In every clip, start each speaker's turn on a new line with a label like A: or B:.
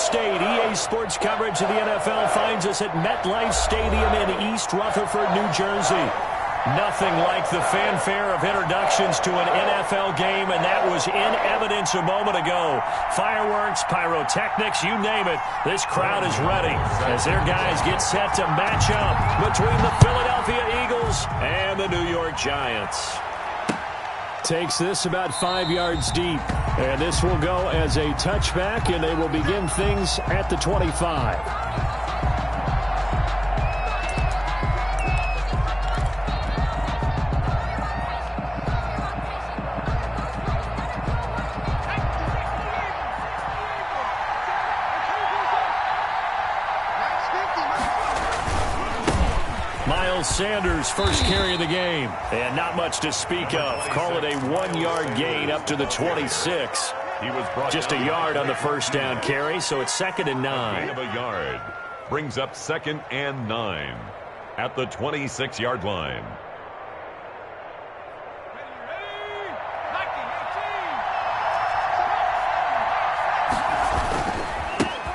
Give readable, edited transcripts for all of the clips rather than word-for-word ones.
A: State. EA Sports coverage of the NFL finds us at MetLife Stadium in East Rutherford, New Jersey. Nothing like the fanfare of introductions to an NFL game, and that was in evidence a moment ago. Fireworks, pyrotechnics, you name it. This crowd is ready as their guys get set to match up between the Philadelphia Eagles and the New York Giants. Takes this about 5 yards deep, and this will go as a touchback, and they will begin things at the 25. Sanders first carry of the game, and not much to speak of. Call it a 1-yard gain up to the 26.
B: He was
A: just a yard on the first down carry, so it's 2nd and 9.
B: Gain of a yard brings up 2nd and 9 at the 26-yard line.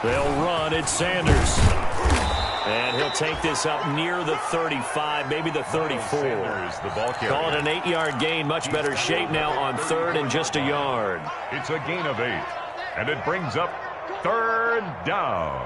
A: They'll run. It's Sanders. And he'll take this up near the 35, maybe the 34.
B: Sanders, the ball carrier.
A: Call it an 8-yard gain. Much better shape now on 3rd and just a yard.
B: It's a gain of 8, and it brings up 3rd down.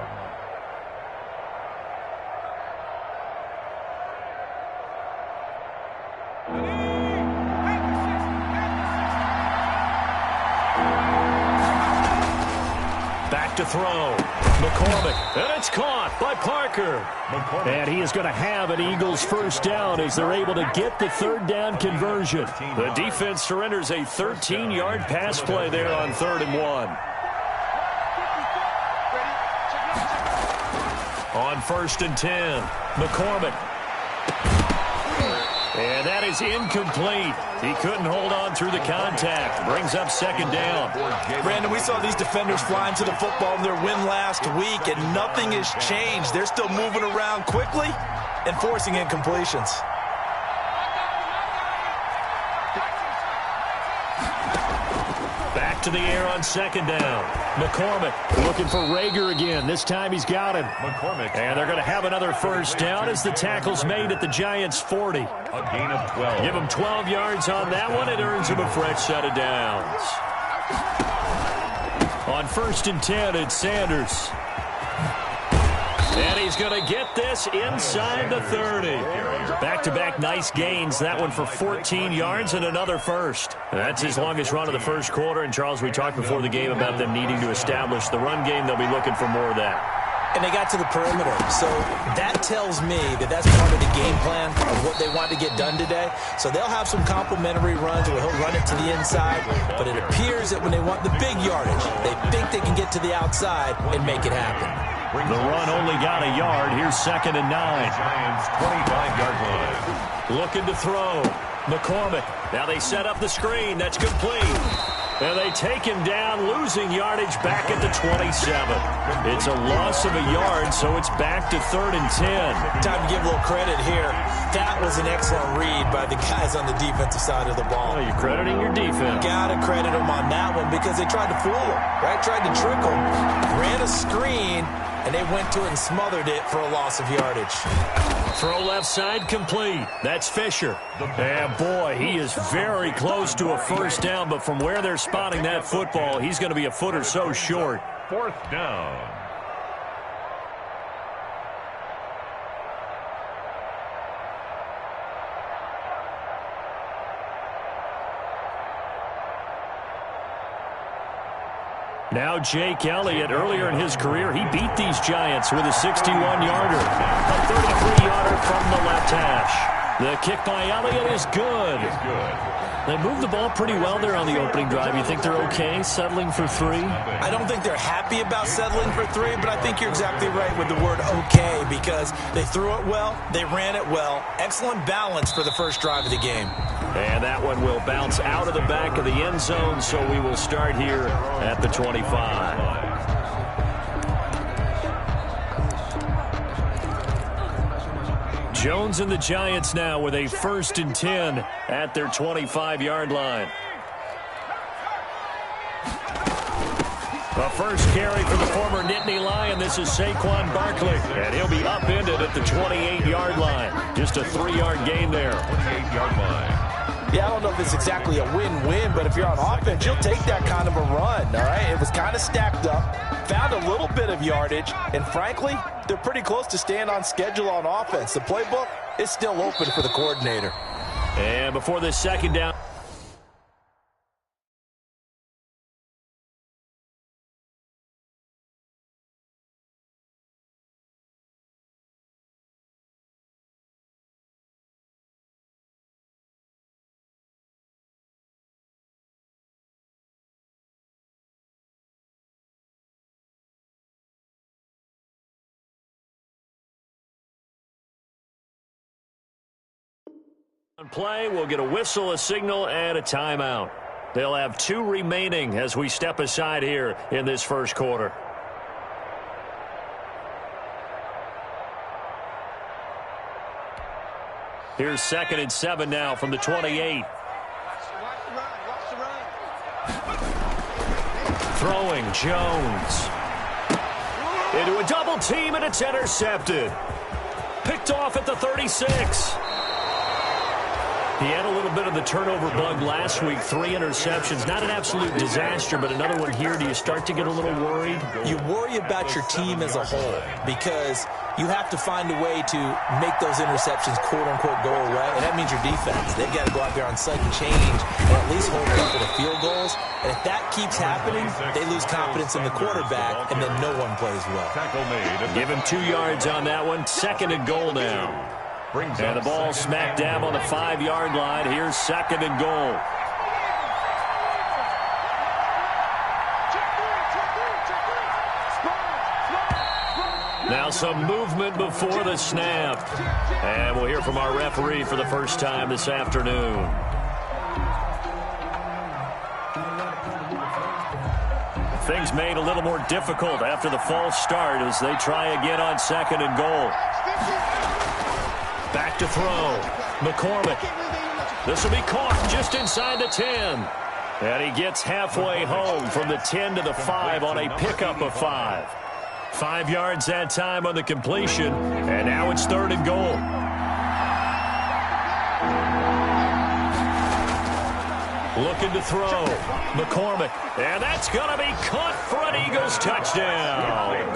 A: Back to throw. McCormick, and it's caught by Parker. And he is going to have an Eagles first down as they're able to get the 3rd down conversion. The defense surrenders a 13-yard pass play there on 3rd and 1. On 1st and 10, McCormick. And that is incomplete. He couldn't hold on through the contact. Brings up 2nd down.
C: Brandon, we saw these defenders flying to the football in their win last week, and nothing has changed. They're still moving around quickly and forcing incompletions.
A: Back to the air on 2nd down. McCormick looking for Rager again. This time he's got him.
B: McCormick.
A: And they're going to have another first down as the tackle's made at the Giants' 40.
B: A gain of 12.
A: Give him 12 yards on that one. It earns him a fresh set of downs. On 1st and 10, it's Sanders. And he's going to get this inside the 30. Back-to-back nice gains. That one for 14 yards and another first. That's his longest run of the first quarter. And, Charles, we talked before the game about them needing to establish the run game. They'll be looking for more of that.
C: And they got to the perimeter. So that tells me that that's part of the game plan of what they want to get done today. So they'll have some complimentary runs where he'll run it to the inside. But it appears that when they want the big yardage, they think they can get to the outside and make it happen.
A: The run only got a yard. Here's 2nd and 9.
B: Giants 25-yard line.
A: Looking to throw. McCormick. Now they set up the screen. That's complete. And they take him down, losing yardage back at the 27. It's a loss of a yard, so it's back to 3rd and 10.
C: Time to give a little credit here. That was an excellent read by the guys on the defensive side of the ball.
A: Oh, you're crediting your defense.
C: Gotta credit them on that one because they tried to fool him, right? Tried to trick him. Ran a screen, and they went to it and smothered it for a loss of yardage.
A: Throw left side complete. That's Fisher. And boy, he is very close to a first down, but from where they're spotting that football, he's going to be a foot or so short.
B: 4th down.
A: Now Jake Elliott, earlier in his career, he beat these Giants with a 61-yarder. A 33-yarder from the left hash. The kick by Elliott is good. They moved the ball pretty well there on the opening drive. You think they're okay settling for 3?
C: I don't think they're happy about settling for 3, but I think you're exactly right with the word okay because they threw it well, they ran it well. Excellent balance for the first drive of the game.
A: And that one will bounce out of the back of the end zone, so we will start here at the 25. Jones and the Giants now with a 1st and 10 at their 25-yard line. The first carry for the former Nittany Lion. This is Saquon Barkley, and he'll be upended at the 28-yard line. Just a 3-yard gain there.
B: 28-yard line.
C: Yeah, I don't know if it's exactly a win-win, but if you're on offense, you'll take that kind of a run, all right? It was kind of stacked up, found a little bit of yardage, and frankly, they're pretty close to staying on schedule on offense. The playbook is still open for the coordinator.
A: And before this second down, play, we'll get a whistle, a signal, and a timeout. They'll have 2 remaining as we step aside here in this first quarter. Here's 2nd and 7 now from the 28. Throwing Jones. Into a double team, and it's intercepted. Picked off at the 36. He had a little bit of the turnover bug last week, 3 interceptions. Not an absolute disaster, but another one here. Do you start to get a little worried?
C: You worry about your team as a whole because you have to find a way to make those interceptions, quote-unquote, go away, and that means your defense. They've got to go out there on sudden change and at least hold a couple of field goals. And if that keeps happening, they lose confidence in the quarterback, and then no one plays well.
A: Give him 2 yards on that one. 2nd and goal now. And the ball smack dab on the 5-yard line. Here's 2nd and goal. Now some movement before the snap. And we'll hear from our referee for the first time this afternoon. Things made a little more difficult after the false start as they try again on 2nd and goal. Back to throw. McCormick. This will be caught just inside the 10. And he gets halfway home from the 10 to the 5 on a pickup of 5. 5 yards that time on the completion. And now it's 3rd and goal. Looking to throw. McCormick. And that's going to be caught for an Eagles touchdown.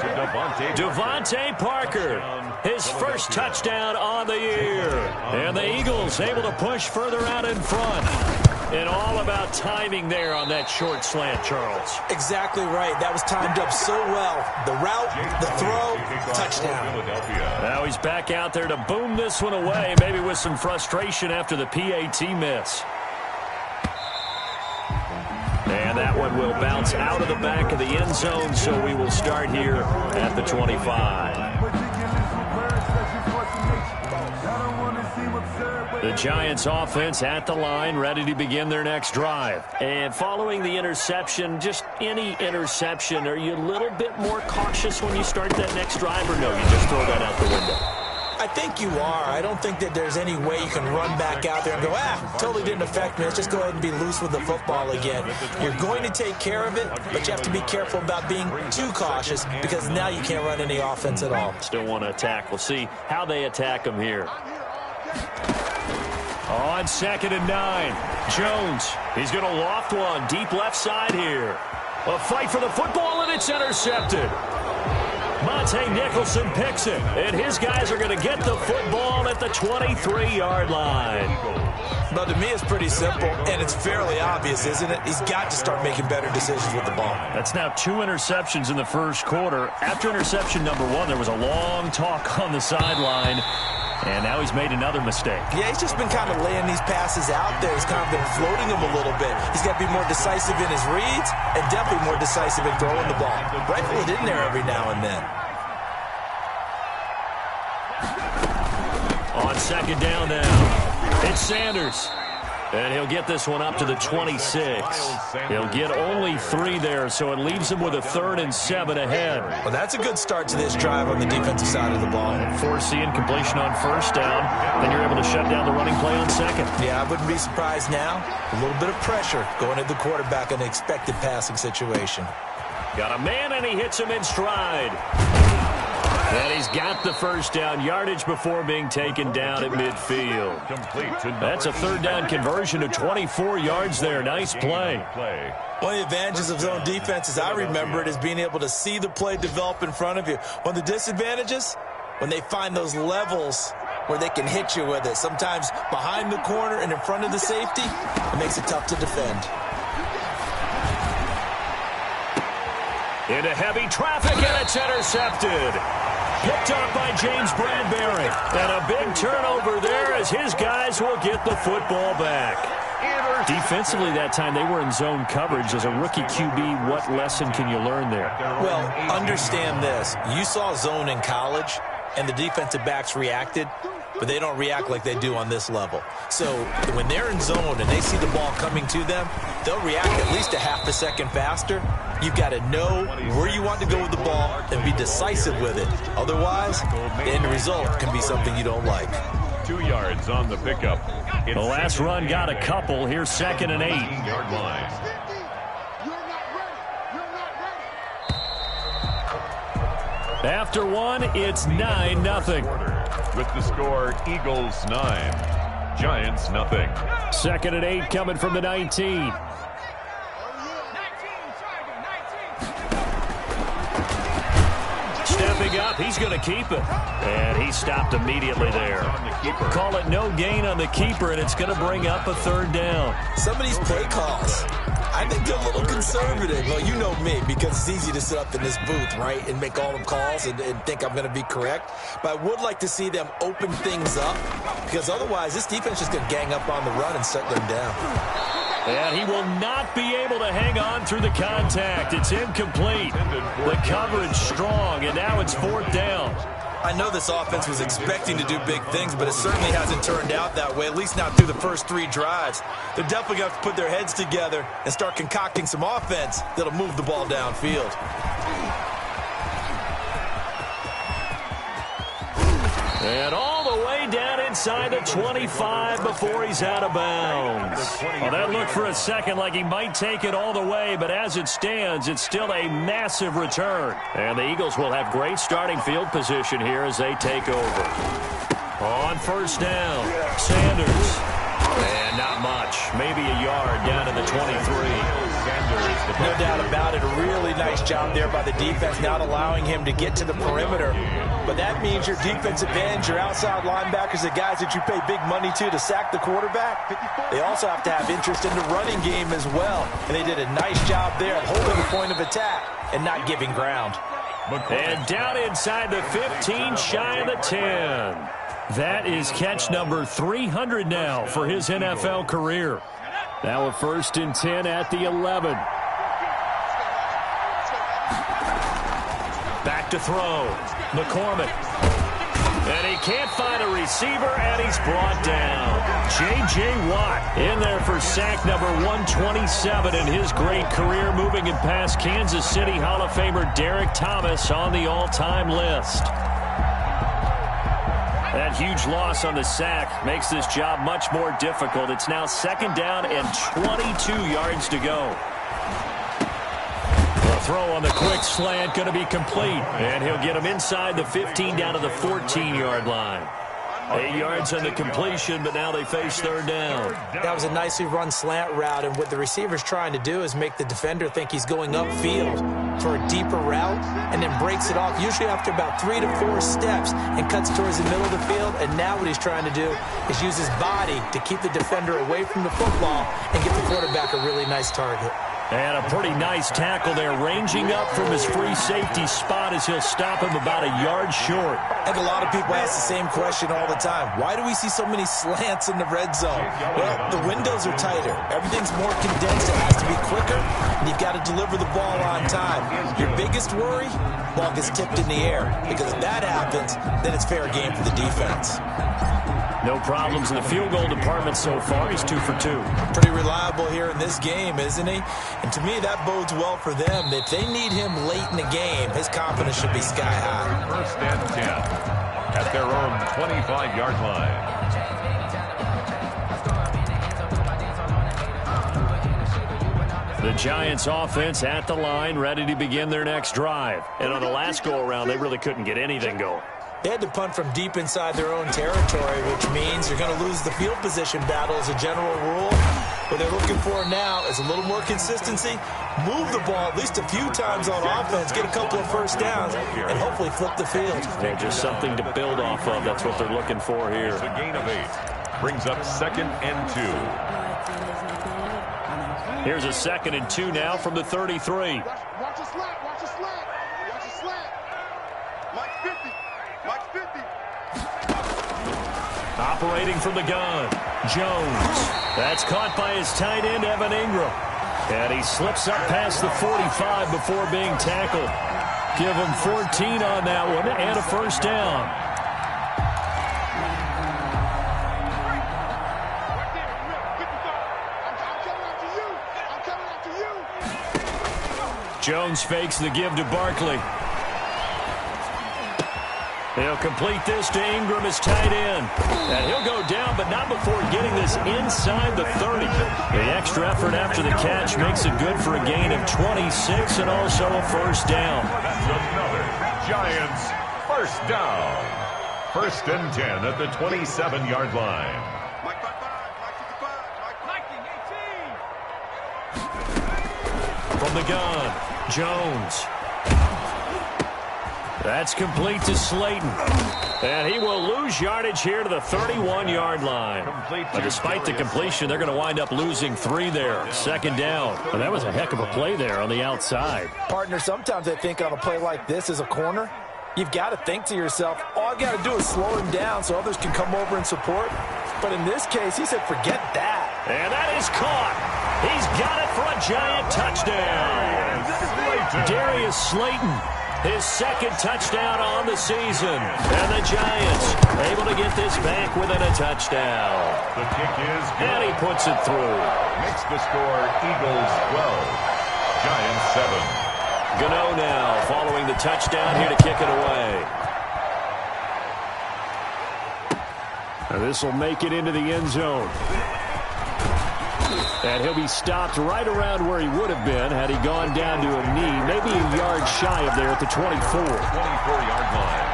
A: Devontae Parker. His first touchdown on the year. And the Eagles able to push further out in front. And all about timing there on that short slant, Charles.
C: Exactly right. That was timed up so well. The route, the throw, touchdown.
A: Now he's back out there to boom this one away, maybe with some frustration after the PAT miss. And that one will bounce out of the back of the end zone, so we will start here at the 25. The Giants offense at the line, ready to begin their next drive. And following the interception, just any interception, are you a little bit more cautious when you start that next drive, or no, you just throw that out the window?
C: I think you are. I don't think that there's any way you can run back out there and go, totally didn't affect me. Let's just go ahead and be loose with the football again. You're going to take care of it, but you have to be careful about being too cautious because now you can't run any offense at all.
A: Still want to attack. We'll see how they attack them here. On 2nd and 9, Jones. He's going to loft one deep left side here. A fight for the football, and it's intercepted. Monte Nicholson picks it, and his guys are going to get the football at the 23-yard line.
C: Well, to me, it's pretty simple, and it's fairly obvious, isn't it? He's got to start making better decisions with the ball.
A: That's now 2 interceptions in the first quarter. After interception number 1, there was a long talk on the sideline, and now he's made another mistake.
C: Yeah, he's just been kind of laying these passes out there. He's kind of been floating them a little bit. He's got to be more decisive in his reads and definitely more decisive in throwing the ball. Rifle it in there every now and then.
A: On 2nd down now, it's Sanders. And he'll get this one up to the 26. He'll get only 3 there, so it leaves him with a 3rd and 7 ahead.
C: Well, that's a good start to this drive on the defensive side of the ball.
A: Forcing completion on 1st down, then you're able to shut down the running play on 2nd.
C: Yeah, I wouldn't be surprised now. A little bit of pressure going at the quarterback in an expected passing situation.
A: Got a man, and he hits him in stride. And he's got the first down yardage before being taken down at midfield. That's a third down conversion to 24 yards there. Nice play.
C: One of the advantages of zone defenses, I remember it, is being able to see the play develop in front of you. One of the disadvantages, when they find those levels where they can hit you with it. Sometimes behind the corner and in front of the safety, it makes it tough to defend.
A: Into heavy traffic, and it's intercepted. Picked up by James Bradbury. And a big turnover there as his guys will get the football back. Defensively that time, they were in zone coverage. As a rookie QB, what lesson can you learn there?
C: Well, understand this. You saw zone in college, and the defensive backs reacted, but they don't react like they do on this level. So when they're in zone and they see the ball coming to them, they'll react at least a half a second faster. You've got to know where you want to go with the ball and be decisive with it. Otherwise, the end result can be something you don't like.
B: 2 yards on the pickup.
A: The last run got a couple. Here's 2nd and 8.
B: Yard line.
A: After one, it's 9-0.
B: With the score, Eagles 9, Giants nothing.
A: 2nd and 8 coming from the 19. Stepping up, he's going to keep it. And he stopped immediately there. Call it no gain on the keeper, and it's going to bring up a 3rd down.
C: Some of these play calls, I think they're a little conservative. Well, you know me, because it's easy to sit up in this booth, right, and make all the calls and think I'm going to be correct. But I would like to see them open things up, because otherwise this defense is going to gang up on the run and shut them down.
A: And he will not be able to hang on through the contact. It's incomplete. The coverage strong, and now it's 4th down.
C: I know this offense was expecting to do big things, but it certainly hasn't turned out that way, at least not through the first 3 drives. They're definitely going to have to put their heads together and start concocting some offense that'll move the ball downfield.
A: And all the way down inside the 25 before he's out of bounds. Well, that looked for a second like he might take it all the way, but as it stands, it's still a massive return. And the Eagles will have great starting field position here as they take over. On 1st down, Sanders. And not much. Maybe a yard down to the 23.
C: No doubt about it. A really nice job there by the defense, not allowing him to get to the perimeter. But that means your defensive ends, your outside linebackers, the guys that you pay big money to sack the quarterback, they also have to have interest in the running game as well. And they did a nice job there of holding the point of attack and not giving ground.
A: And down inside the 15, shy of the 10. That is catch number 300 now for his NFL career. Now a 1st and 10 at the 11. Back to throw. McCormick. And he can't find a receiver, and he's brought down. J.J. Watt in there for sack number 127 in his great career, moving it past Kansas City Hall of Famer Derek Thomas on the all-time list. That huge loss on the sack makes this job much more difficult. It's now 2nd down and 22 yards to go. The throw on the quick slant going to be complete. And he'll get him inside the 15 down to the 14-yard line. 8 yards on the completion, but now they face 3rd down.
C: That was a nicely run slant route, and what the receiver's trying to do is make the defender think he's going upfield for a deeper route, and then breaks it off, usually after about 3 to 4 steps, and cuts towards the middle of the field. And now what he's trying to do is use his body to keep the defender away from the football and get the quarterback a really nice target.
A: And a pretty nice tackle there, ranging up from his free safety spot as he'll stop him about a yard short.
C: I think a lot of people ask the same question all the time. Why do we see so many slants in the red zone? Well, the windows are tighter. Everything's more condensed. It has to be quicker, and you've got to deliver the ball on time. Your biggest worry, ball gets tipped in the air. Because if that happens, then it's fair game for the defense.
A: No problems in the field goal department so far. He's 2 for 2.
C: Pretty reliable here in this game, isn't he? And to me, that bodes well for them. If they need him late in the game, his confidence should be sky high.
B: 1st and 10 at their own 25-yard line.
A: The Giants offense at the line, ready to begin their next drive. And on the last go-around, they really couldn't get anything going.
C: They had to punt from deep inside their own territory, which means you're going to lose the field position battle as a general rule. What they're looking for now is a little more consistency, move the ball at least a few times on offense, get a couple of first downs, and hopefully flip the field.
A: Yeah, just something to build off of. That's what they're looking for here.
B: It's a gain of 8. Brings up 2nd and 2.
A: Here's a 2nd and 2 now from the 33.
D: Watch a slant, watch a slant, watch a slant. Mike 50, Mike 50.
A: Operating from the gun, Jones. That's caught by his tight end, Evan Ingram. And he slips up past the 45 before being tackled. Give him 14 on that one and a first down. Jones fakes the give to Barkley. He'll complete this to Ingram, his tight end. And he'll go down, but not before getting this inside the 30. The extra effort after the catch makes it good for a gain of 26 and also a first down.
B: That's another Giants first down. 1st and 10 at the 27-yard line.
D: Mike 55, Mike 55, Mike 18.
A: From the gun, Jones. That's complete to Slayton. And he will lose yardage here to the 31-yard line. But despite the completion, they're going to wind up losing 3 there. 2nd down. But that was a heck of a play there on the outside.
C: Partner, sometimes I think on a play like this as a corner, you've got to think to yourself, all I got to do is slow him down so others can come over and support. But in this case, he said, forget that.
A: And that is caught. He's got it for a Giant touchdown. Darius Slayton. His 2nd touchdown on the season. And the Giants able to get this back within a touchdown.
B: The kick is good.
A: And he puts it through.
B: Makes the score Eagles 12. Giants 7.
A: Gano now following the touchdown here to kick it away. And this will make it into the end zone. And he'll be stopped right around where he would have been had he gone down to a knee, maybe a yard shy of there at the 24.
B: 24-yard line.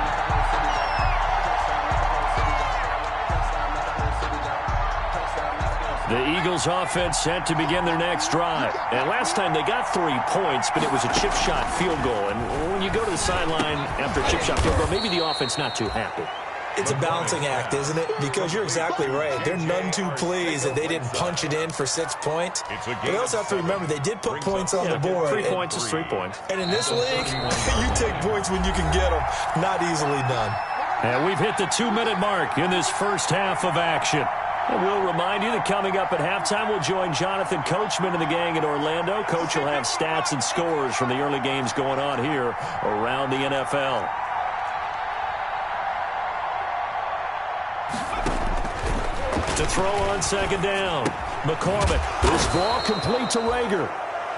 A: The Eagles offense set to begin their next drive. And last time they got 3 points, but it was a chip shot field goal. And when you go to the sideline after a chip shot field goal, maybe the offense not too happy.
C: It's a balancing act, isn't it? Because you're exactly right. They're none too pleased that they didn't punch it in for 6 points. But they also have to remember they did put points on the board.
A: 3 points is 3 points.
C: And in this league, you take points when you can get them. Not easily done.
A: And we've hit the 2-minute mark in this first half of action. And we'll remind you that coming up at halftime, we'll join Jonathan Coachman and the gang in Orlando. Coach will have stats and scores from the early games going on here around the NFL. To throw on 2nd down. McCormick. This ball complete to Rager.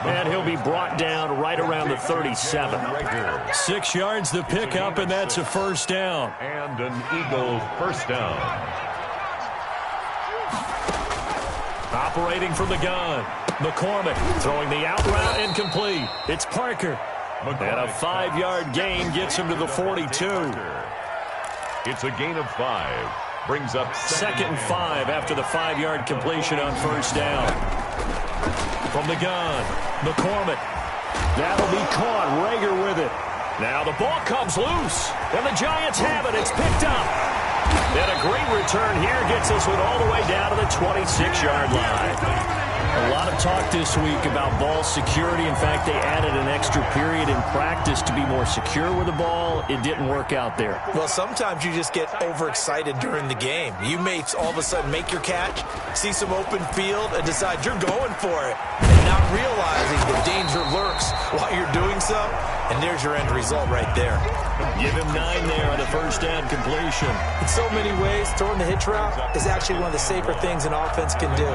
A: And he'll be brought down right around the 37. 6 yards the pickup, and that's a first down.
B: And an Eagle first down.
A: Operating from the gun. McCormick throwing the out route incomplete. It's Parker. And a 5-yard gain gets him to the 42.
B: It's a gain of 5. Brings up
A: 2nd and 5 after the 5-yard completion on first down. From the gun, McCormick. That'll be caught. Rager with it. Now the ball comes loose, and the Giants have it. It's picked up. And a great return here gets this one all the way down to the 26-yard line. A lot of talk this week about ball security. In fact, they added an extra period in practice to be more secure with the ball. It didn't work out there.
C: Well, sometimes you just get overexcited during the game. You may all of a sudden make your catch, see some open field, and decide you're going for it, and not realizing the danger lurks while you're doing so. And there's your end result right there.
A: Give him 9 there on the first down completion.
C: In so many ways, throwing the hitch route is actually one of the safer things an offense can do.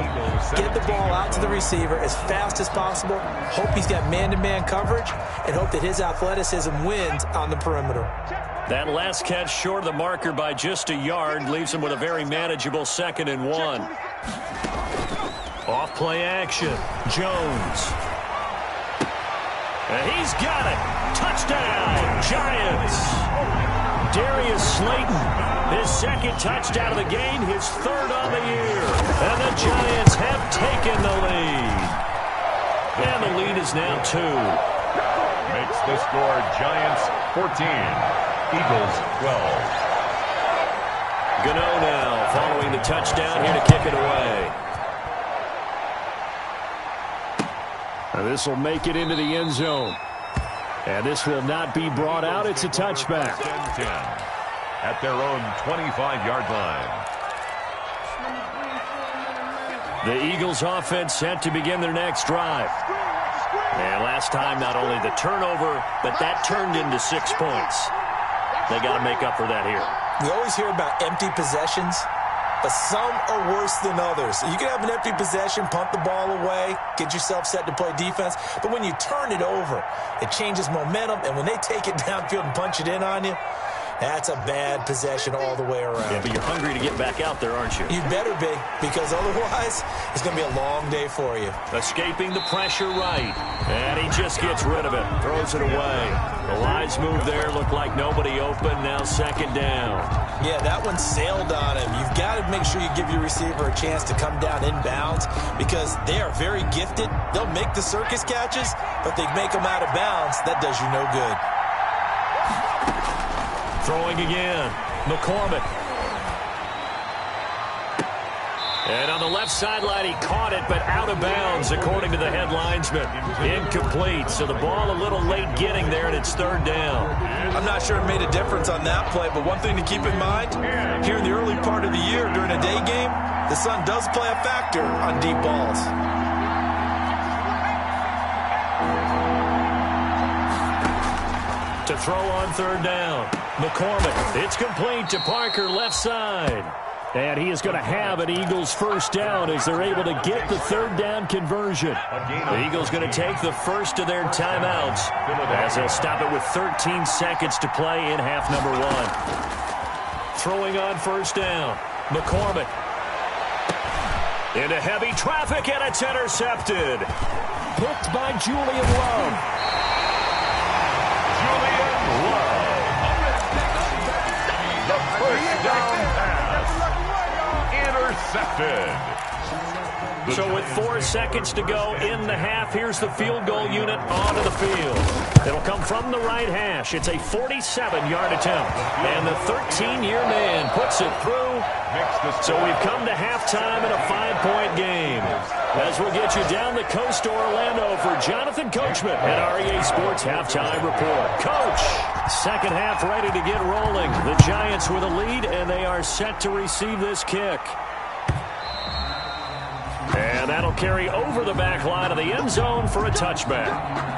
C: Get the ball out to the receiver as fast as possible, hope he's got man-to-man coverage, and hope that his athleticism wins on the perimeter.
A: That last catch short of the marker by just a yard leaves him with a very manageable 2nd and 1. Off play action. Jones. And he's got it. Touchdown, Giants. Darius Slayton, his second touchdown of the game, his third on the year. And the Giants have taken the lead. And the lead is now 2.
B: Makes the score Giants 14, Eagles 12.
A: Gano now following the touchdown here to kick it away. And this will make it into the end zone. And this will not be brought out. It's a touchback.
B: 10-10 at their own 25-yard line.
A: The Eagles offense set to begin their next drive. And last time, not only the turnover, but that turned into 6 points. They got to make up for that here.
C: We always hear about empty possessions, but some are worse than others. You can have an empty possession, punt the ball away, get yourself set to play defense, but when you turn it over, it changes momentum, and when they take it downfield and punch it in on you, that's a bad possession all the way around.
A: Yeah, but you're hungry to get back out there, aren't you?
C: You better be, because otherwise, it's going to be a long day for you.
A: Escaping the pressure right. And he just gets rid of it. Throws it away. The wise move there. Looked like nobody open. Now second down.
C: Yeah, that one sailed on him. You've got to make sure you give your receiver a chance to come down inbounds because they are very gifted. They'll make the circus catches, but they make them out of bounds. That does you no good.
A: Throwing again. McCormick. And on the left sideline, he caught it, but out of bounds, according to the head linesman. Incomplete, so the ball a little late getting there, and it's third down.
C: I'm not sure it made a difference on that play, but one thing to keep in mind, here in the early part of the year during a day game, the sun does play a factor on deep balls.
A: To throw on third down. McCormick. It's complete to Parker, left side. And he is going to have an Eagles first down as they're able to get the third down conversion. The Eagles going to take the first of their timeouts as they'll stop it with 13 seconds to play in half number 1. Throwing on first down. McCormick. Into heavy traffic, and it's intercepted. Picked by Julian Love.
B: The first down pass. Intercepted.
A: So with 4 seconds to go in the half, here's the field goal unit onto the field. It'll come from the right hash. It's a 47-yard attempt. And the 13-year man puts it through. So we've come to halftime in a 5-point game. As we'll get you down the coast to Orlando for Jonathan Coachman at REA Sports Halftime Report. Coach, second half ready to get rolling. The Giants with a lead, and they are set to receive this kick. And that'll carry over the back line of the end zone for a touchback.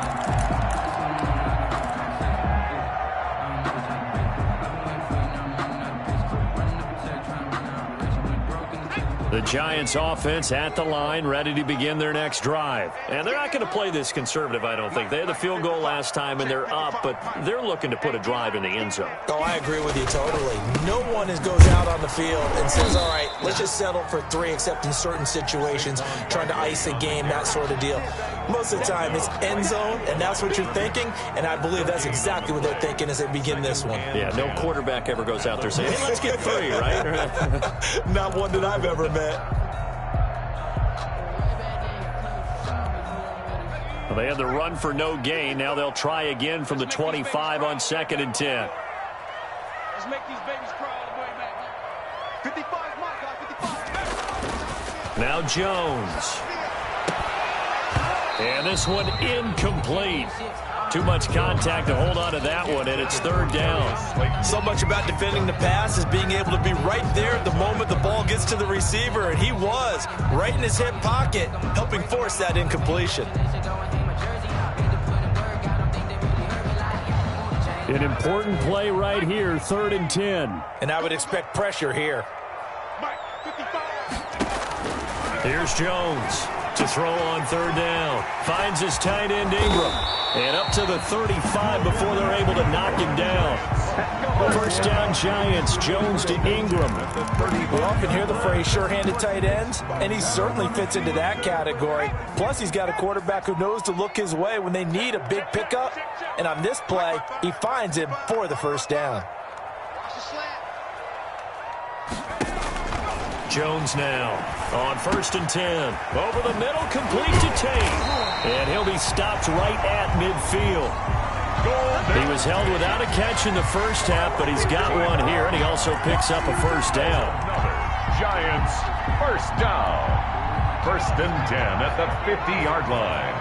A: The Giants offense at the line, ready to begin their next drive. And they're not going to play this conservative, I don't think. They had the field goal last time, and they're up, but they're looking to put a drive in the end zone.
C: Oh, I agree with you totally. No one goes out on the field and says, all right, let's just settle for 3, except in certain situations, trying to ice a game, that sort of deal. Most of the time, it's end zone, and that's what you're thinking, and I believe that's exactly what they're thinking as they begin this one.
A: Yeah, no quarterback ever goes out there saying, hey, let's get 3, right?
C: Not one that I've ever met.
A: Well, they had the run for no gain. Now they'll try again from the 25 on 2nd and 10.
D: Let's make these babies cry all the way back. 55, my God, 55.
A: Now Jones. And this one incomplete. Too much contact to hold on to that one, and it's third down.
C: So much about defending the pass is being able to be right there at the moment the ball gets to the receiver, and he was right in his hip pocket, helping force that incompletion.
A: An important play right here, 3rd and 10.
C: And I would expect pressure here.
A: Here's Jones. to throw on third down. Finds his tight end Ingram. And up to the 35 before they're able to knock him down. First down Giants. Jones to Ingram.
C: We often hear the phrase sure-handed tight ends, and he certainly fits into that category. Plus, he's got a quarterback who knows to look his way when they need a big pickup. And on this play, he finds him for the first down.
A: Jones now on 1st and 10. Over the middle, complete to Tate. And he'll be stopped right at midfield. He was held without a catch in the first half, but he's got one here, and he also picks up a first down.
B: Giants, first down. 1st and 10 at the 50-yard line.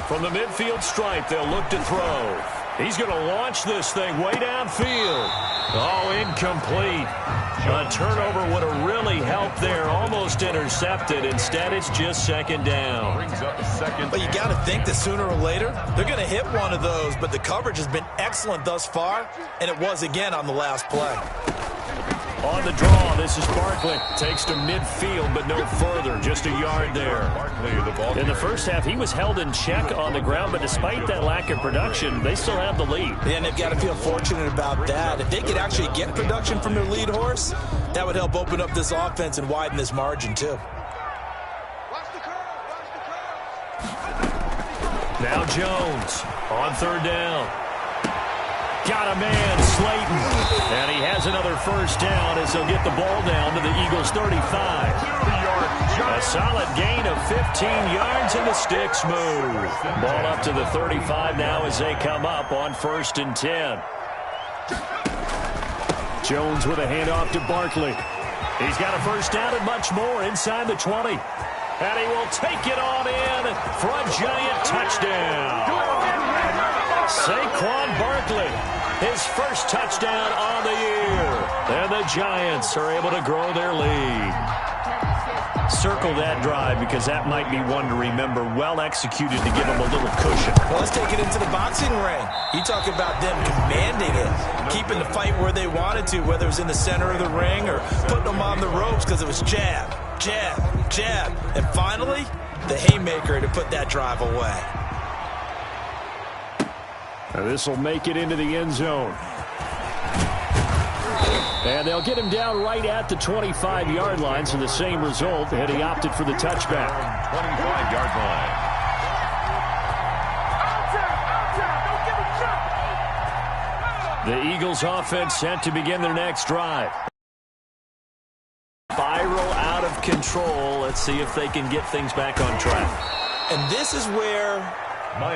A: From the midfield stripe, they'll look to throw. He's going to launch this thing way downfield. Oh, incomplete. A turnover would have really helped there. Almost intercepted. Instead, it's just 2nd down.
C: But you got to think that sooner or later, they're going to hit one of those. But the coverage has been excellent thus far, and it was again on the last play.
A: On the draw, this is Barkley. Takes to midfield, but no further. Just a yard there. In the first half, he was held in check on the ground, but despite that lack of production, they still have the lead.
C: And they've got to feel fortunate about that. If they could actually get production from their lead horse, that would help open up this offense and widen this margin, too.
A: Now Jones on 3rd down. Got a man, Slayton. And he has another first down as he'll get the ball down to the Eagles' 35. A solid gain of 15 yards, and the sticks move. Ball up to the 35 now as they come up on 1st and 10. Jones with a handoff to Barkley. He's got a first down and much more inside the 20. And he will take it on in for a Giant touchdown. Saquon Barkley, his first touchdown on the year. And the Giants are able to grow their lead. Circle that drive because that might be one to remember. Well executed to give them a little cushion.
C: Well, let's take it into the boxing ring. You talk about them commanding it, keeping the fight where they wanted to, whether it was in the center of the ring or putting them on the ropes because it was jab, jab, jab. And finally, the haymaker to put that drive away.
A: This will make it into the end zone. And they'll get him down right at the 25-yard line, so the same result, and he opted for the touchback.
B: 25-yard line.
A: The Eagles offense set to begin their next drive. Spiral out of control. Let's see if they can get things back on track.
C: And this is where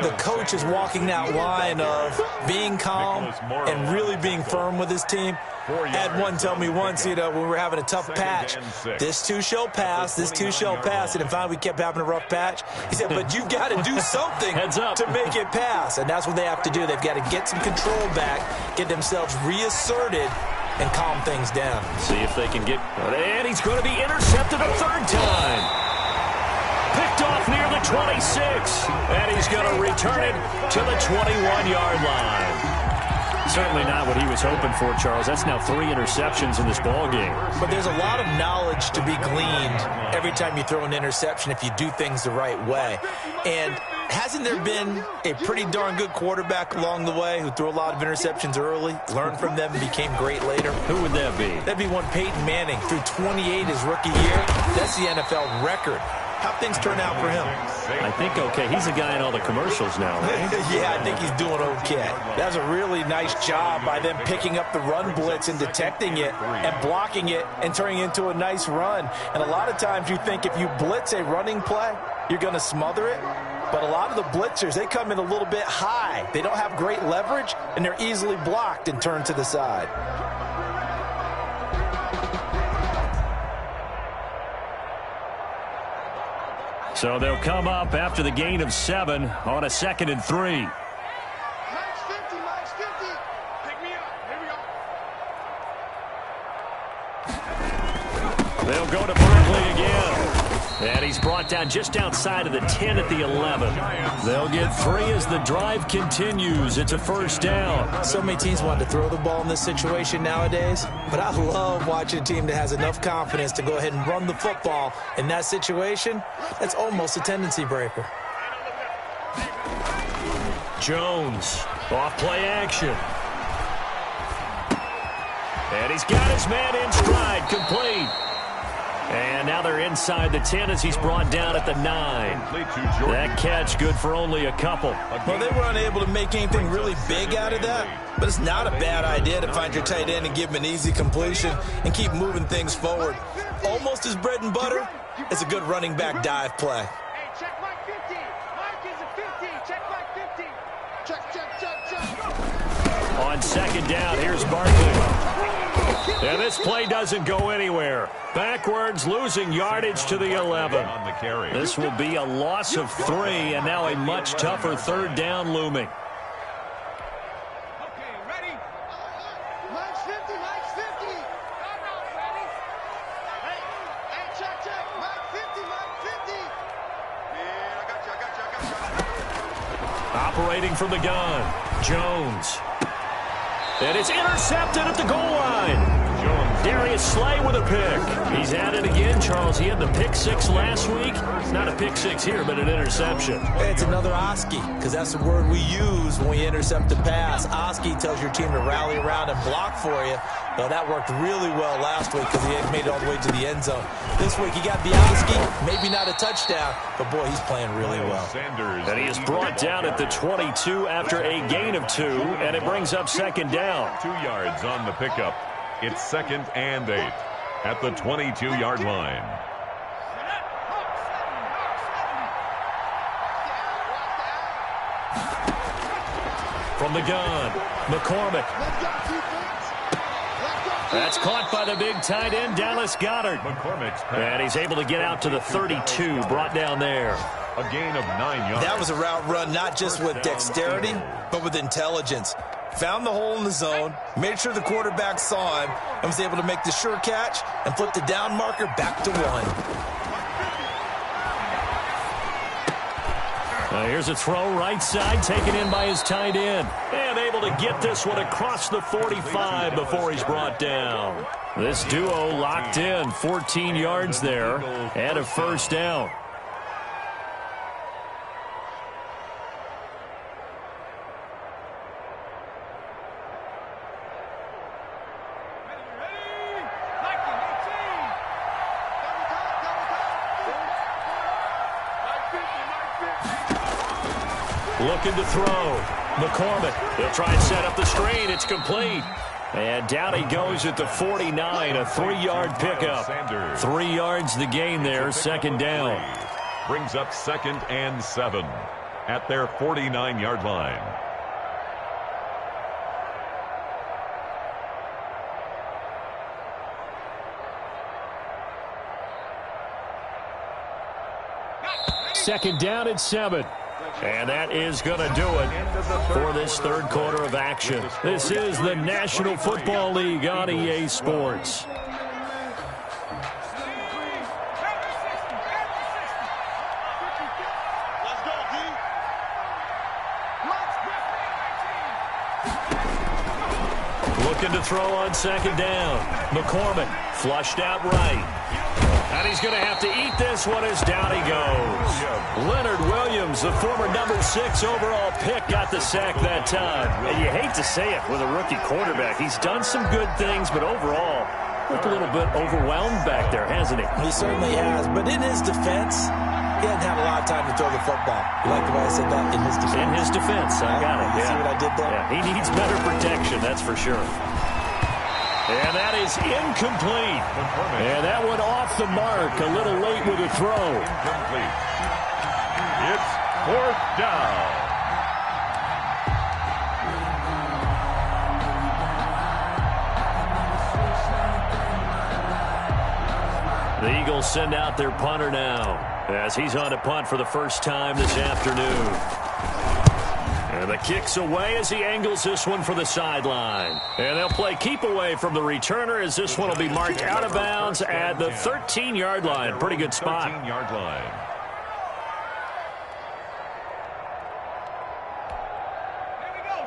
C: the coach is walking that line of being calm and really being firm with his team. Had one tell me once, when we were having a tough patch, this too shall pass, this too shall pass. And finally we kept having a rough patch. He said, but you've got to do something to make it pass. And that's what they have to do. They've got to get some control back, get themselves reasserted, and calm things down.
A: See if they can get... And he's going to be intercepted a 3rd time. Picked off near the 26. And he's going to return it to the 21-yard line. Certainly not what he was hoping for, Charles. That's now 3 interceptions in this ball game.
C: But there's a lot of knowledge to be gleaned every time you throw an interception if you do things the right way. And hasn't there been a pretty darn good quarterback along the way who threw a lot of interceptions early, learned from them, and became great later?
A: Who would that be?
C: That'd be one Peyton Manning. Threw 28 his rookie year. That's the NFL record. How things turn out for him?
A: I think okay. He's a guy in all the commercials now, right?
C: Yeah, I think he's doing okay. That's a really nice job by them picking up the run blitz and detecting it and blocking it and turning it into a nice run. And a lot of times you think if you blitz a running play, you're going to smother it. But a lot of the blitzers, they come in a little bit high. They don't have great leverage, and they're easily blocked and turned to the side.
A: So they'll come up after the gain of 7 on a 2nd and 3.
D: Max 50, Max 50. Pick me up. Here we go.
A: They'll go to Barkley again. And he's brought down just outside of the 10 at the 11. They'll get 3 as the drive continues. It's a first down.
C: So many teams want to throw the ball in this situation nowadays, but I love watching a team that has enough confidence to go ahead and run the football in that situation. That's almost a tendency breaker.
A: Jones, off play action. And he's got his man in stride, complete. And now they're inside the 10 as he's brought down at the 9. That catch good for only a couple.
C: Well, they were unable to make anything really big out of that, but it's not a bad idea to find your tight end and give him an easy completion and keep moving things forward. Almost his bread and butter is a good running back dive play.
D: Hey, check Mike 50. Mike is a 50. Check Mike 50. Check.
A: On second down, here's Barkley. And this play doesn't go anywhere. Backwards, losing yardage to the 11. This will be a loss of 3, and now a much tougher third down looming.
D: Okay, ready? Mike's 50. Mike's 50. I'm not ready. Hey, check. Mike 50. Mike 50. Yeah, I got you.
A: Operating from the gun, Jones. And it's intercepted at the goal line. Darius Slay with a pick. He's at it again, Charles. He had the pick 6 last week. It's not a pick 6 here, but an interception.
C: It's another Oski, because that's the word we use when we intercept a pass. Oski tells your team to rally around and block for you. Well, that worked really well last week because he had made it all the way to the end zone. This week he got the Oski, maybe not a touchdown, but boy, he's playing really well.
A: And he is brought down at the 22 after a gain of 2, and it brings up second down.
B: 2 yards on the pickup. It's 2nd and 8 at the 22-yard line.
A: From the gun, McCormick. That's caught by the big tight end, Dallas Goedert. And he's able to get out to the 32, brought down there.
B: A gain of 9 yards.
C: That was a route run not just with dexterity, but with intelligence. Found the hole in the zone, made sure the quarterback saw him, and was able to make the sure catch and flip the down marker back to 1.
A: Here's a throw right side, taken in by his tight end. And able to get this one across the 45 before he's brought down. This duo locked in, 14 yards there, and a first down. Looking to throw. McCormick. He'll try and set up the screen. It's complete. And down he goes at the 49. A 3-yard pickup. 3 yards the gain there. Second down.
B: Brings up 2nd and 7 at their 49-yard line.
A: Second down at 7. And that is going to do it for this third quarter of action. This is the National Football League on EA Sports. Looking to throw on second down. McCormick flushed out right. And he's going to have to eat this one as down he goes. Leonard Williams, the former number 6 overall pick, got the sack that time. And you hate to say it with a rookie quarterback. He's done some good things, but overall, looked a little bit overwhelmed back there, hasn't he?
C: He certainly has. But in his defense, he hadn't had a lot of time to throw the football. You like the way I said that? In his defense.
A: In his defense. I got it.
C: You see what I did there?
A: Yeah, he needs better protection, that's for sure. And that is incomplete. And that one off the mark. A little late with a throw.
B: Incomplete. It's 4th down.
A: The Eagles send out their punter now as he's on to punt for the first time this afternoon. And the kick's away as he angles this one for the sideline. And they'll play keep away from the returner as this one will be marked out of bounds at the 13-yard line. Pretty good spot.
B: 13-yard line.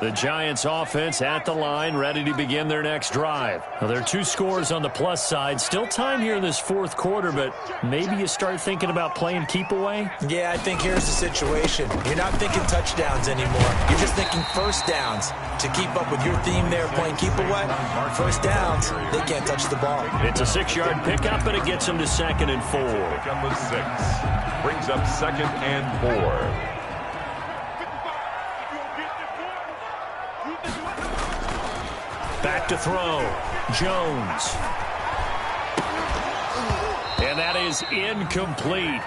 A: The Giants offense at the line, ready to begin their next drive. Now, there are 2 scores on the plus side. Still time here in this fourth quarter, but maybe you start thinking about playing keep away?
C: Yeah, I think here's the situation. You're not thinking touchdowns anymore. You're just thinking first downs. To keep up with your theme there, playing keep away, first downs, they can't touch the ball.
A: It's a 6-yard pickup, and it gets them to 2nd and 4.
B: Pickup of 6. Brings up 2nd and 4.
A: Back to throw. Jones. And that is incomplete.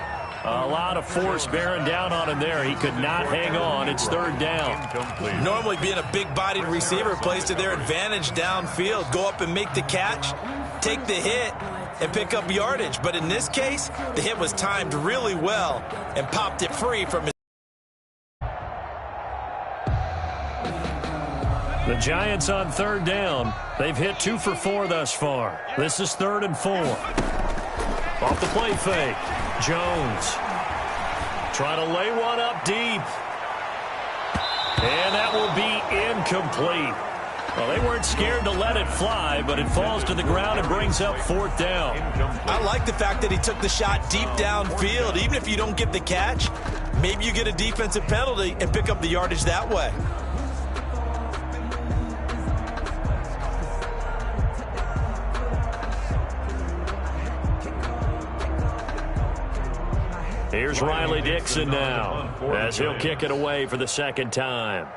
A: A lot of force bearing down on him there. He could not hang on. It's 3rd down.
B: Incomplete.
C: Normally being a big-bodied receiver plays to their advantage downfield. Go up and make the catch, take the hit, and pick up yardage. But in this case, the hit was timed really well and popped it free from his.
A: The Giants on 3rd down. They've hit 2 for 4 thus far. This is 3rd and 4. Off the play fake. Jones trying to lay one up deep. And that will be incomplete. Well, they weren't scared to let it fly, but it falls to the ground and brings up 4th down.
C: I like the fact that he took the shot deep downfield. Even if you don't get the catch, maybe you get a defensive penalty and pick up the yardage that way.
A: Here's Riley Dixon now as he'll kick it away for the 2nd time.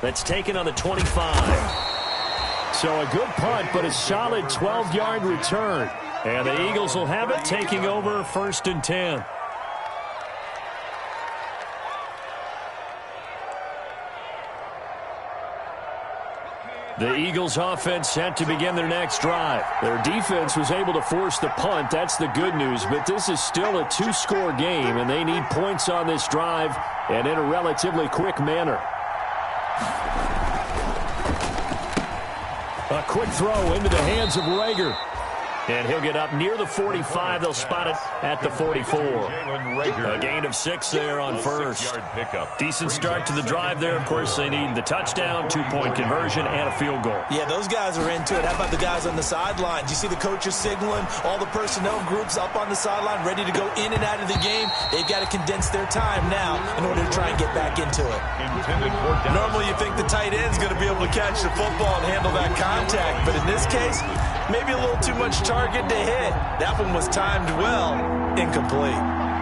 A: That's taken on the 25. So a good punt, but a solid 12-yard return. And the Eagles will have it, taking over 1st and 10. The Eagles offense set to begin their next drive. Their defense was able to force the punt. That's the good news. But this is still a 2-score game, and they need points on this drive and in a relatively quick manner. A quick throw into the hands of Rager. And he'll get up near the 45. They'll spot it at the 44. A gain of 6 there on first. Decent start to the drive there. Of course, they need the touchdown, 2-point conversion, and a field goal.
C: Yeah, those guys are into it. How about the guys on the sideline? Do you see the coaches signaling? All the personnel groups up on the sideline ready to go in and out of the game. They've got to condense their time now in order to try and get back into it. Normally you think the tight end's going to be able to catch the football and handle that contact. But in this case, maybe a little too much target to hit. That one was timed well. Incomplete.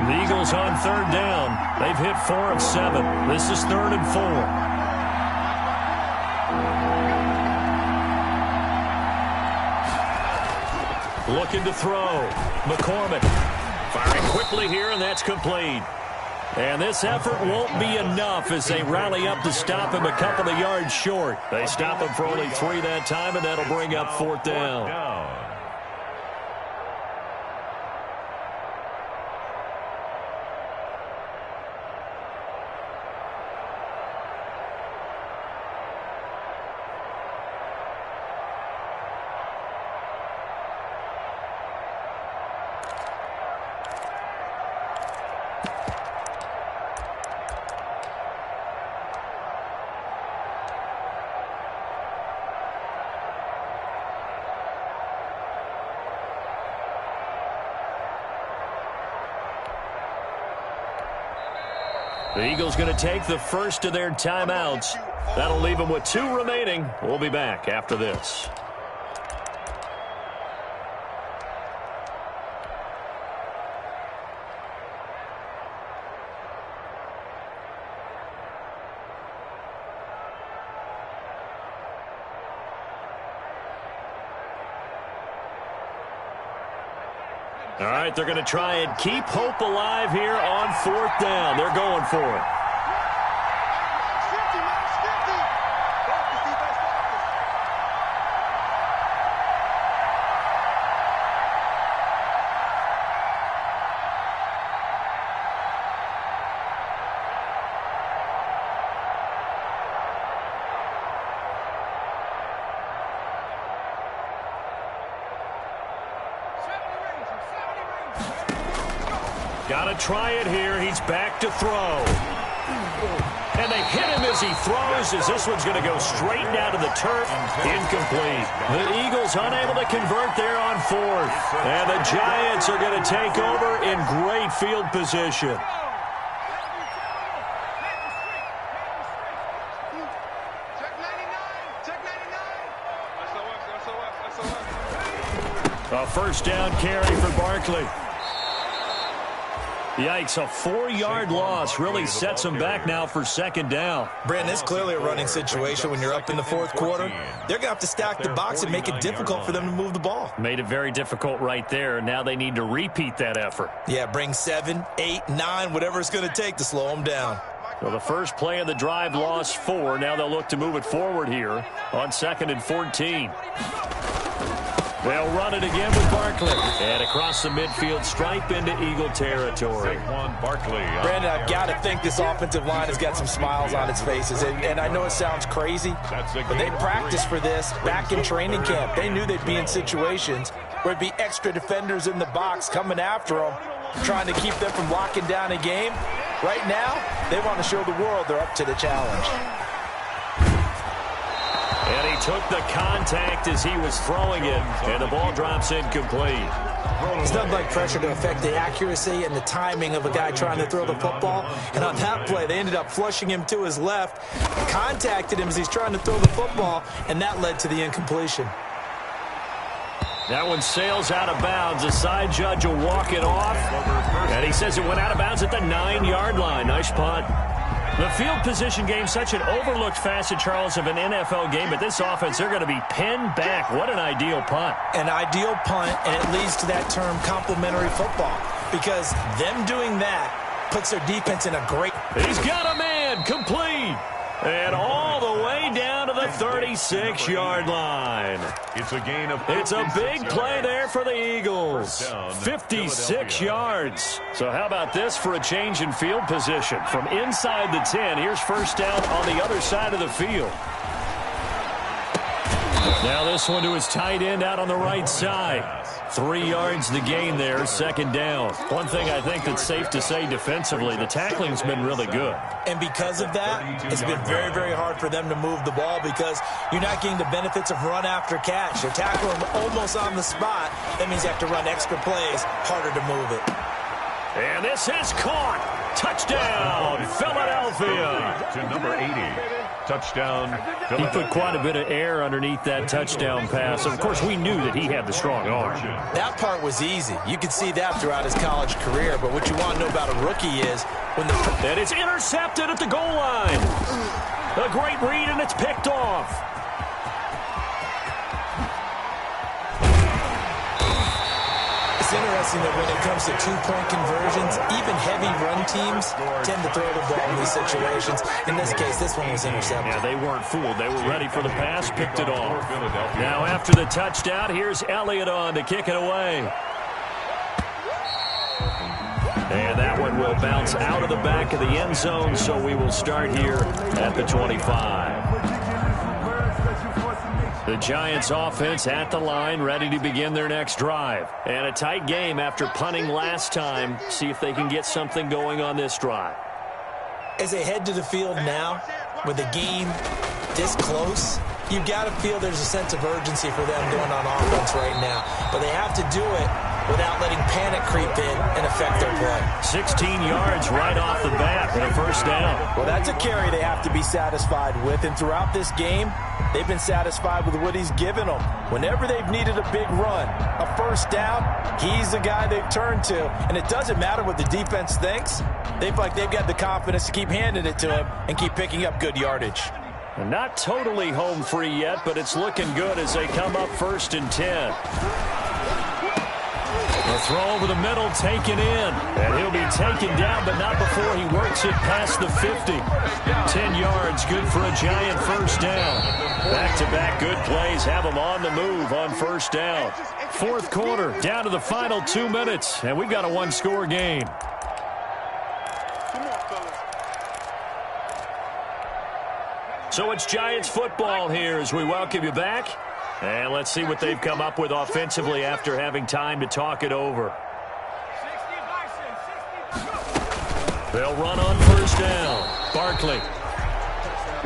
A: The Eagles on 3rd down. They've hit 4 of 7. This is 3rd and 4. Looking to throw. McCormick firing quickly here, and that's complete. And this effort won't be enough as they rally up to stop him a couple of yards short. They stop him for only 3 that time, and that'll bring up 4th down. The Eagles going to take the first of their timeouts. That'll leave them with 2 remaining. We'll be back after this. All right, they're going to try and keep hope alive here on 4th down. They're going for it. Got to try it here. He's back to throw. And they hit him as he throws, as this one's going to go straight down to the turf. Incomplete. The Eagles unable to convert there on fourth. And the Giants are going to take over in great field position. A first down carry for Barkley. Yikes, a 4-yard loss really sets them back now for second down.
C: Brandon, it's clearly a running situation when you're up in the fourth quarter. They're going to have to stack the box and make it difficult for them to move the ball.
A: Made it very difficult right there. Now they need to repeat that effort.
C: Yeah, bring 7, 8, 9, whatever it's going to take to slow them down.
A: Well, the first play of the drive lost 4. Now they'll look to move it forward here on 2nd and 14. They'll run it again with Barkley. And across the midfield stripe into Eagle territory.
C: Brandon, I've got to think this offensive line has got some smiles on its faces. And I know it sounds crazy, but they practiced for this back in training camp. They knew they'd be in situations where it'd be extra defenders in the box coming after them, trying to keep them from locking down a game. Right now, they want to show the world they're up to the challenge.
A: And he took the contact as he was throwing it, and the ball drops incomplete.
C: It's nothing like pressure to affect the accuracy and the timing of a guy trying to throw the football. And on that play, they ended up flushing him to his left, contacted him as he's trying to throw the football, and that led to the incompletion.
A: That one sails out of bounds. The side judge will walk it off, and he says it went out of bounds at the 9-yard line. Nice punt. The field position game, such an overlooked facet, Charles, of an NFL game, but this offense, they're going to be pinned back. What an ideal punt. An ideal punt, and it leads to that term complementary football, because them doing that puts their defense in a great... He's got a man, complete, and all the way down to the 36-yard line.
B: It's a gain of...
A: It's a big play there for the Eagles. 56 yards. So how about this for a change in field position? From inside the 10, here's first down on the other side of the field. Now this one to his tight end out on the right side. 3 yards the gain there, second down. One thing I think that's safe to say defensively, the tackling's been really good. And because of that, it's been very, very hard for them to move the ball because you're not getting the benefits of run after catch. You're tackling them almost on the spot. That means you have to run extra plays, harder to move it. And this is caught. Touchdown, Philadelphia.
B: To number 80. Touchdown.
A: He put quite a bit of air underneath that touchdown pass. Of course, we knew that he had the strong arm.
C: That part was easy. You could see that throughout his college career. But what you want to know about a rookie is when
A: and it's intercepted at the goal line. A great read, and it's picked off.
C: It's interesting that when it comes to two-point conversions, even heavy run teams tend to throw the ball in these situations. In this case, this one was intercepted.
A: Yeah, they weren't fooled. They were ready for the pass, picked it off. Now after the touchdown, here's Elliott on to kick it away. And that one will bounce out of the back of the end zone, so we will start here at the 25. The Giants offense at the line, ready to begin their next drive. And a tight game after punting last time. See if they can get something going on this drive.
C: As they head to the field now, with the game this close, you've got to feel there's a sense of urgency for them going on offense right now. But they have to do it without letting panic creep in and affect their play.
A: 16 yards right off the bat and a first down.
C: Well, that's a carry they have to be satisfied with. And throughout this game, they've been satisfied with what he's given them. Whenever they've needed a big run, a first down, he's the guy they've turned to. And it doesn't matter what the defense thinks. They've got the confidence to keep handing it to him and keep picking up good yardage.
A: And not totally home free yet, but it's looking good as they come up 1st and 10. The throw over the middle, taken in. And he'll be taken down, but not before he works it past the 50. 10 yards, good for a Giant first down. Back-to-back good plays have them on the move on first down. Fourth quarter, down to the final 2 minutes, and we've got a one-score game. So it's Giants football here as we welcome you back. And let's see what they've come up with offensively after having time to talk it over. They'll run on first down. Barkley.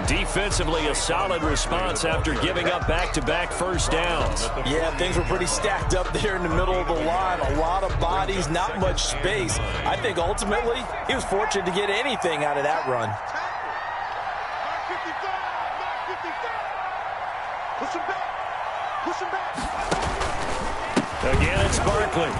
A: Defensively, a solid response after giving up back-to-back first downs.
C: Yeah, things were pretty stacked up there in the middle of the line. A lot of bodies, not much space. I think ultimately he was fortunate to get anything out of that run.
D: Push him back. Push him back.
A: Again, it's Barkley.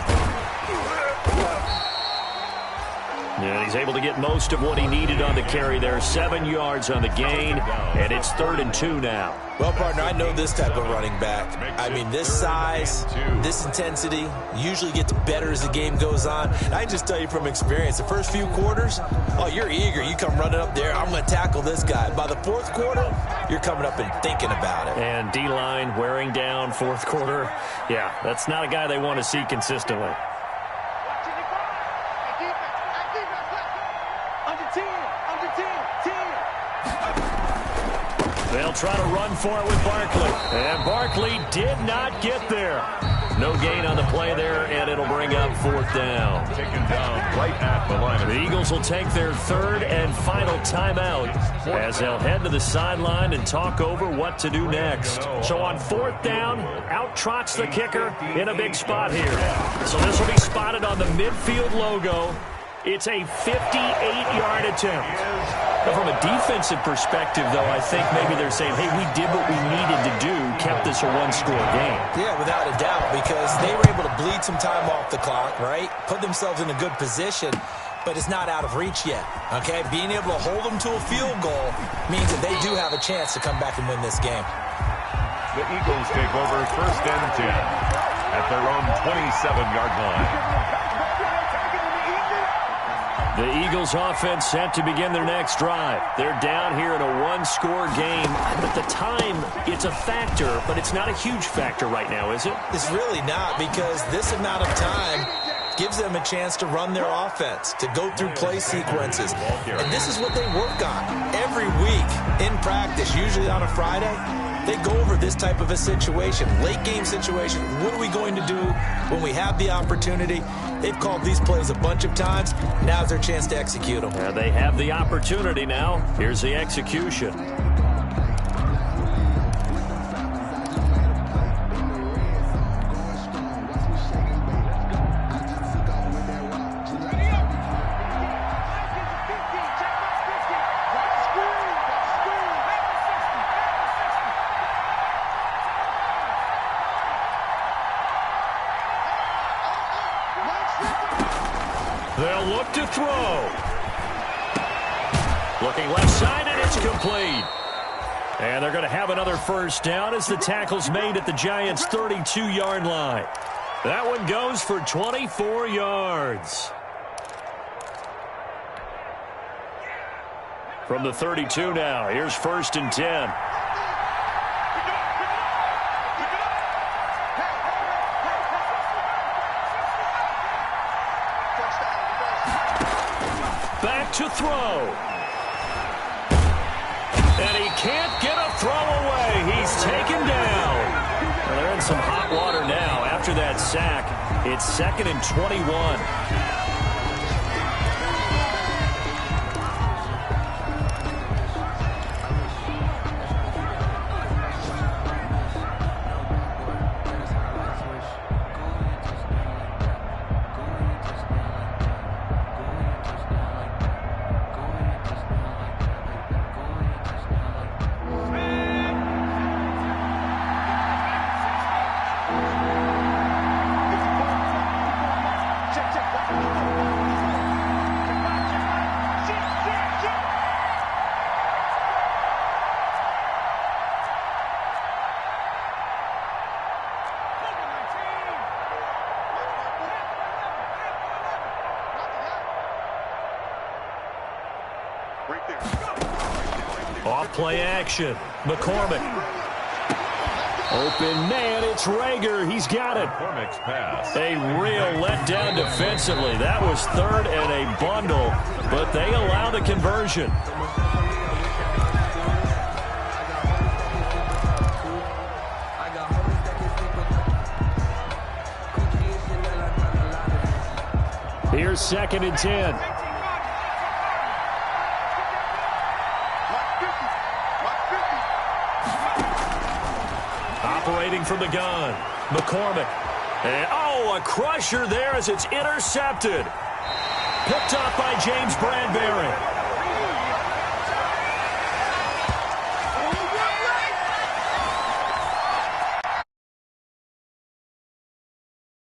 A: And he's able to get most of what he needed on the carry there. 7 yards on the gain, and it's 3rd and 2 now.
C: Well, partner, I know this type of running back. I mean, this size, this intensity usually gets better as the game goes on. And I just tell you from experience, the first few quarters, oh, you're eager. You come running up there, I'm going to tackle this guy. By the 4th quarter, you're coming up and thinking about it.
A: And D-line wearing down 4th quarter. Yeah, that's not a guy they want to see consistently. They'll try to run for it with Barkley. And Barkley did not get there. No gain on the play there, and it'll bring up 4th down.
B: Taken down right at the line.
A: The Eagles will take their 3rd and final timeout as they'll head to the sideline and talk over what to do next. So on 4th down, out trots the kicker in a big spot here. So this will be spotted on the midfield logo. It's a 58-yard attempt. Now, from a defensive perspective, though, I think maybe they're saying, hey, we did what we needed to do, kept this a one-score game.
C: Yeah, without a doubt, because they were able to bleed some time off the clock, right? Put themselves in a good position, but it's not out of reach yet, okay? Being able to hold them to a field goal means that they do have a chance to come back and win this game.
B: The Eagles take over 1st and 10 at their own 27-yard line.
A: The Eagles offense set to begin their next drive. They're down here in a one-score game. At the time, it's a factor, but it's not a huge factor right now, is it?
C: It's really not, because this amount of time gives them a chance to run their offense, to go through play sequences. And this is what they work on every week in practice, usually on a Friday. They go over this type of a situation, late game situation. What are we going to do when we have the opportunity? They've called these plays a bunch of times. Now's their chance to execute them.
A: Yeah, they have the opportunity now. Here's the execution. They'll look to throw. Looking left side, and it's complete. And they're going to have another first down as the tackle's made at the Giants' 32-yard line. That one goes for 24 yards. From the 32 now, here's 1st and 10. Back to throw. And he can't get a throw away. He's taken down. Well, they're in some hot water now. After that sack, it's 2nd and 21. Off play action. McCormick. Open man, it's Rager. He's got it.
B: McCormick's pass.
A: A real letdown defensively. That was 3rd and a bundle, but they allow the conversion. Here's 2nd and 10. Operating from the gun, McCormick. And, oh, a crusher there as it's intercepted. Picked up by James Bradbury.